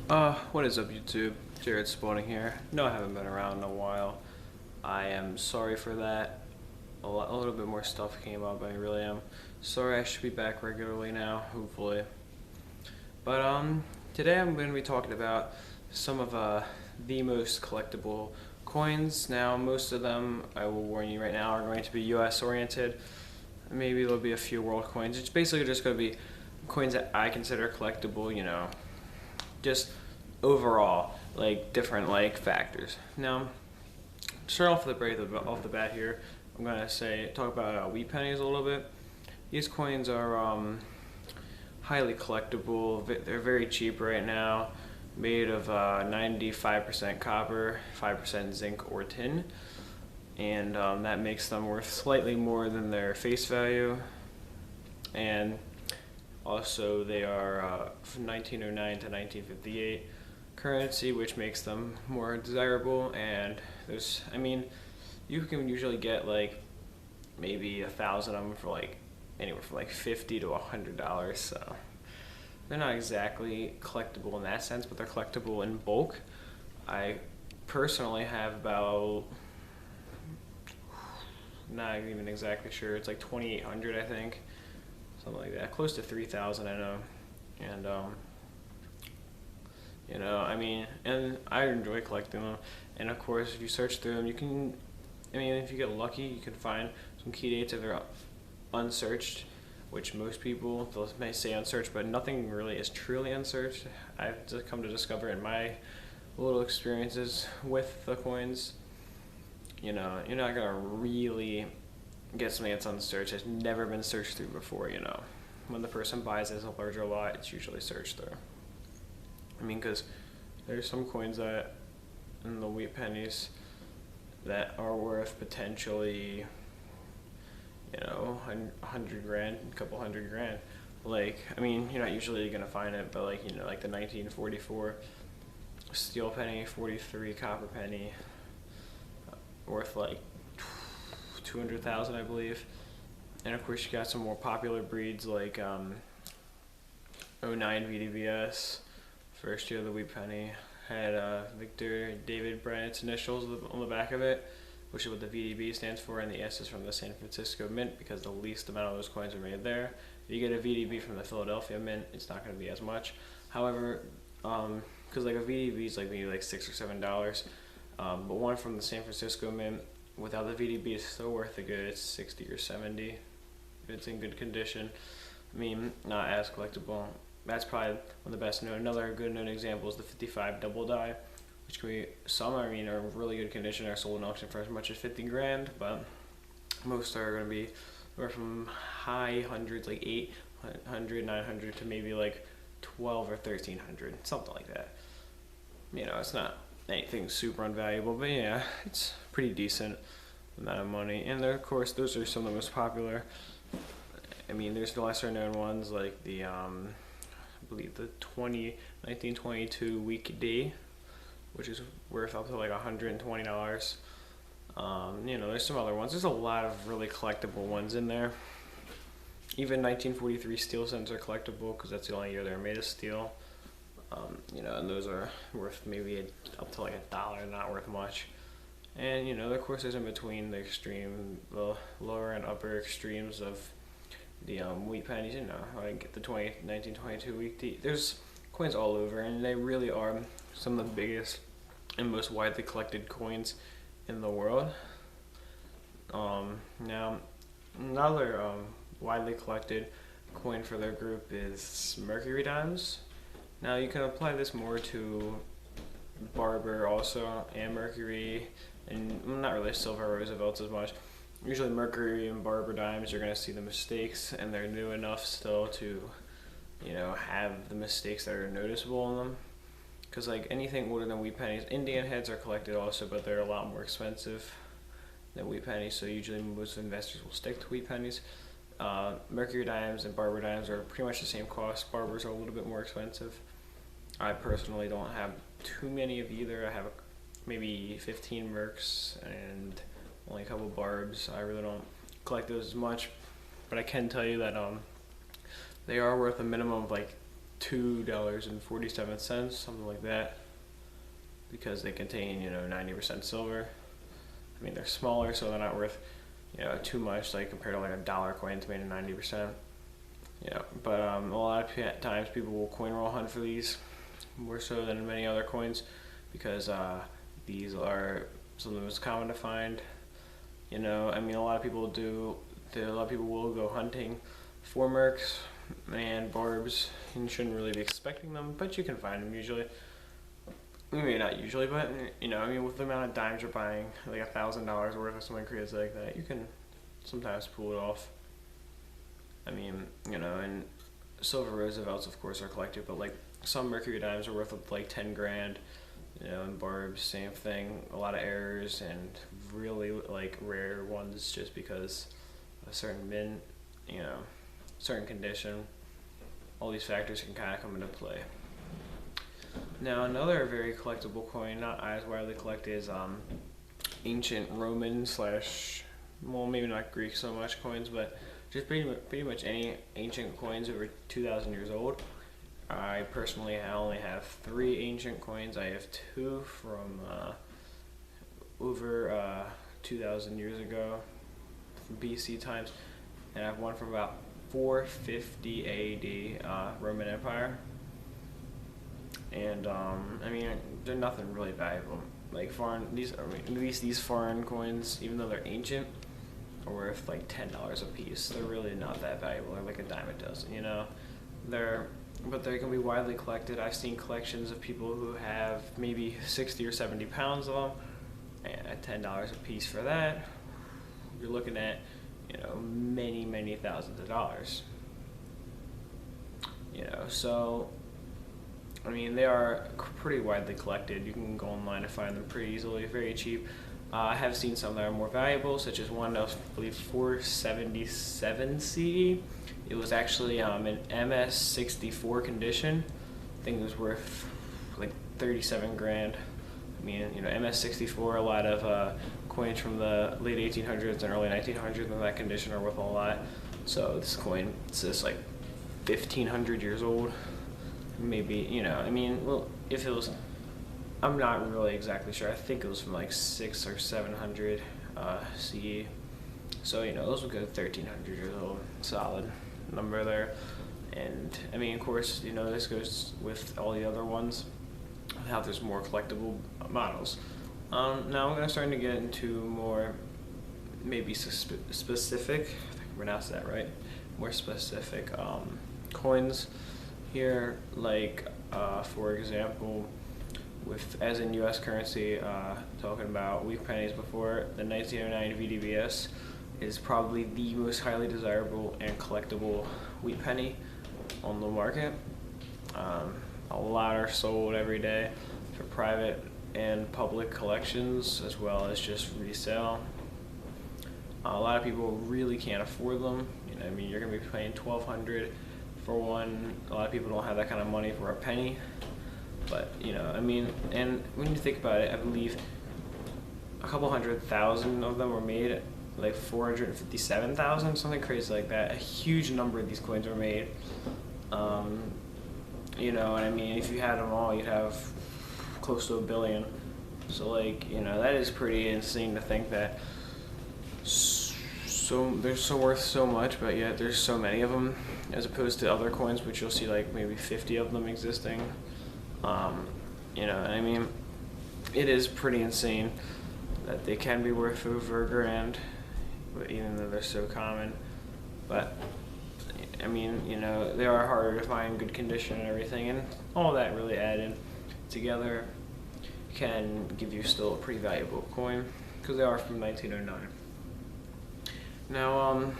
What is up, YouTube? Jared Spawning here. No, I haven't been around in a while. I am sorry for that. A little bit more stuff came up. I really am sorry. I should be back regularly now, hopefully. But today I'm going to be talking about some of the most collectible coins. Now, most of them, I will warn you right now, are going to be U.S. oriented. Maybe there'll be a few world coins. It's basically just going to be coins that I consider collectible. Just overall, like different like factors. Now, start off off the bat here, I'm gonna talk about wheat pennies a little bit. These coins are highly collectible. They're very cheap right now, made of 95% copper, 5% zinc or tin, and that makes them worth slightly more than their face value. And also, they are from 1909 to 1958 currency, which makes them more desirable. And you can usually get like maybe 1,000 of them for like anywhere from like $50 to $100. So they're not exactly collectible in that sense, but they're collectible in bulk. I personally have about, not even exactly sure, it's like 2,800, I think. Something like that, close to 3,000, I know. And and I enjoy collecting them. And of course, if you search through them, if you get lucky, you can find some key dates if they're unsearched, which most people may say unsearched, but nothing really is truly unsearched. I've just come to discover in my little experiences with the coins. You're not gonna really get something that's unsearched, has never been searched through before. When the person buys it as a larger lot, it's usually searched through. Because there's some coins that in the wheat pennies that are worth potentially, 100 grand, a couple $100,000. You're not usually gonna find it, but like the 1944 steel penny, 43 copper penny, worth like 200,000, I believe. And of course, you got some more popular breeds like '09 VDBS, first year of the wheat penny, had Victor David Bryan's initials on the back of it, which is what the VDB stands for, and the S is from the San Francisco Mint, because the least amount of those coins are made there. If you get a VDB from the Philadelphia Mint, it's not going to be as much. However, because like a VDB is like maybe like $6 or $7, but one from the San Francisco Mint without the VDB is still worth a good 60 or 70 if it's in good condition. Not as collectible. That's probably one of the best known. Another good known example is the 55 double die, which can be are in really good condition, are sold in auction for as much as 50 grand, but most are going to be anywhere from high hundreds, like 800, 900 to maybe like 12 or 1,300, something like that. It's not anything super unvaluable, but yeah, it's pretty decent amount of money. And of course, those are some of the most popular. There's the lesser known ones like the I believe the 1922 weekday, which is worth up to like $120. There's some other ones. There's a lot of really collectible ones in there. Even 1943 steel cents are collectible because that's the only year they were made of steel. And those are worth maybe up to like $1, not worth much. And of course, there's in between the lower and upper extremes of the wheat pennies. Like the 1922 weekday. There's coins all over, and they really are some of the biggest and most widely collected coins in the world. Now, another widely collected coin for their group is mercury dimes. Now, you can apply this more to barber also, and mercury, and not really silver Roosevelts as much. Usually mercury and barber dimes, you're going to see the mistakes, and they're new enough still to have the mistakes that are noticeable in them. Because like anything older than wheat pennies, Indian heads are collected also, but they're a lot more expensive than wheat pennies, so usually most investors will stick to wheat pennies. Mercury dimes and barber dimes are pretty much the same cost. Barbers are a little bit more expensive. I personally don't have too many of either. I have maybe 15 mercs and only a couple barbs. I really don't collect those as much, but I can tell you that they are worth a minimum of like $2.47, something like that, because they contain 90% silver. I mean, they're smaller, so they're not worth too much, like compared to like a dollar coin that's made of 90%. But a lot of times people will coin roll hunt for these more so than many other coins, because these are some of the most common to find. I mean, a lot of people will go hunting for mercs and barbs, and you shouldn't really be expecting them, but you can find them usually. Maybe not usually, but I mean, with the amount of dimes you're buying, like $1,000 worth of something crazy like that, you can sometimes pull it off. I mean, and silver Roosevelts, of course, are collected, but like some mercury dimes are worth like 10 grand. And barbs, same thing. A lot of errors and really like rare ones, just because a certain mint, certain condition. All these factors can kind of come into play. Now, another very collectible coin, not as widely collected, is ancient Roman / well, maybe not Greek so much coins, but just pretty much any ancient coins over 2,000 years old. I personally only have 3 ancient coins. I have 2 from over 2,000 years ago, from BC times, and I have one from about 450 AD, Roman Empire. And I mean, they're nothing really valuable. Like at least these foreign coins, even though they're ancient, are worth like $10 a piece. They're really not that valuable. They're like a dime a dozen, but they can be widely collected. I've seen collections of people who have maybe 60 or 70 pounds of them, and at $10 a piece for that, you're looking at many thousands of dollars. So I mean, they are pretty widely collected. You can go online and find them pretty easily, very cheap. I have seen some that are more valuable, such as one that was, I believe, 477 CE. It was actually an MS-64 condition. I think it was worth like 37 grand. I mean, MS-64, a lot of coins from the late 1800s and early 1900s in that condition are worth a lot. So this coin is just like 1,500 years old. Maybe, I mean, well, if it was, I'm not really exactly sure. I think it was from like 600 or 700 CE. So, those would go 1,300 years old. Solid number there. And, I mean, of course, this goes with all the other ones, how there's more collectible models. Now I'm going to start to get into more, maybe specific, I think I pronounced that right, more specific coins here, like for example, as in U.S. currency, talking about wheat pennies before, the 1909 VDBS is probably the most highly desirable and collectible wheat penny on the market. A lot are sold every day for private and public collections, as well as just resale. A lot of people really can't afford them. I mean, you're going to be paying $1,200 for one. A lot of people don't have that kind of money for a penny. But, I mean, and when you think about it, I believe a couple 100,000 of them were made at like 457,000, something crazy like that. A huge number of these coins were made. And I mean, if you had them all, you'd have close to 1 billion. So like, that is pretty insane to think that they're so worth so much, but yet there's so many of them, as opposed to other coins, which you'll see like maybe 50 of them existing. And I mean, it is pretty insane that they can be worth over $1,000, but even though they're so common. But I mean, they are harder to find, good condition and everything, and all that really added together can give you still a pretty valuable coin, because they are from 1909. Now,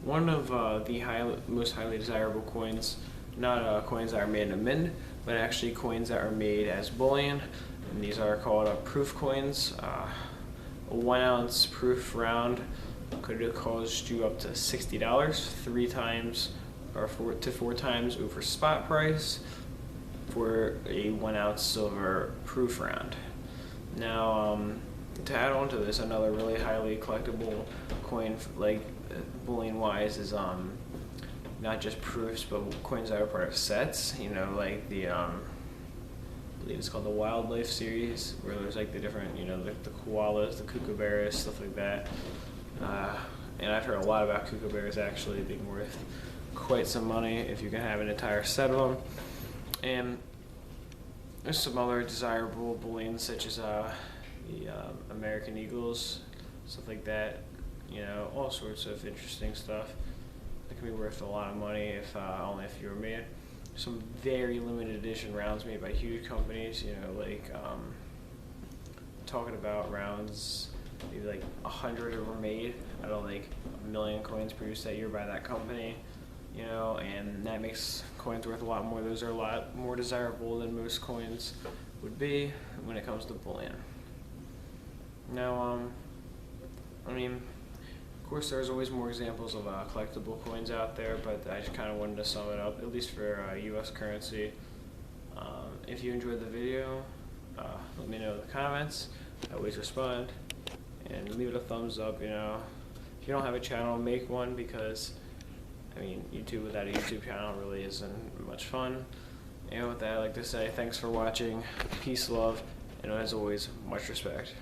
one of the most highly desirable coins, not coins that are made in a mint, but actually coins that are made as bullion, and these are called proof coins. A 1 ounce proof round could have cost you up to $60, 3 times or 4 to 4 times over spot price for a 1 ounce silver proof round. Now, to add on to this, another really highly collectible coin, like bullion wise, is not just proofs, but coins that are part of sets. You know, like the I believe it's called the Wildlife series, where there's like the different, you know, the koalas, the kookaburras, stuff like that. And I've heard a lot about kookaburras actually being worth quite some money if you can have an entire set of them. And there's some other desirable bullions such as the American Eagles, stuff like that. You know, all sorts of interesting stuff that can be worth a lot of money if only if you were made. Some very limited edition rounds made by huge companies. You know, like talking about rounds, maybe like 100 were made out of like 1 million coins produced that year by that company. You know, and that makes coins worth a lot more. Those are a lot more desirable than most coins would be when it comes to bullion. Now, I mean, of course, there's always more examples of collectible coins out there, but I just kind of wanted to sum it up, at least for U.S. currency. If you enjoyed the video, let me know in the comments. I always respond, and leave it a thumbs up. You know, if you don't have a channel, make one, because I mean, YouTube without a YouTube channel really isn't much fun. And with that, I'd like to say thanks for watching, peace, love, and as always, much respect.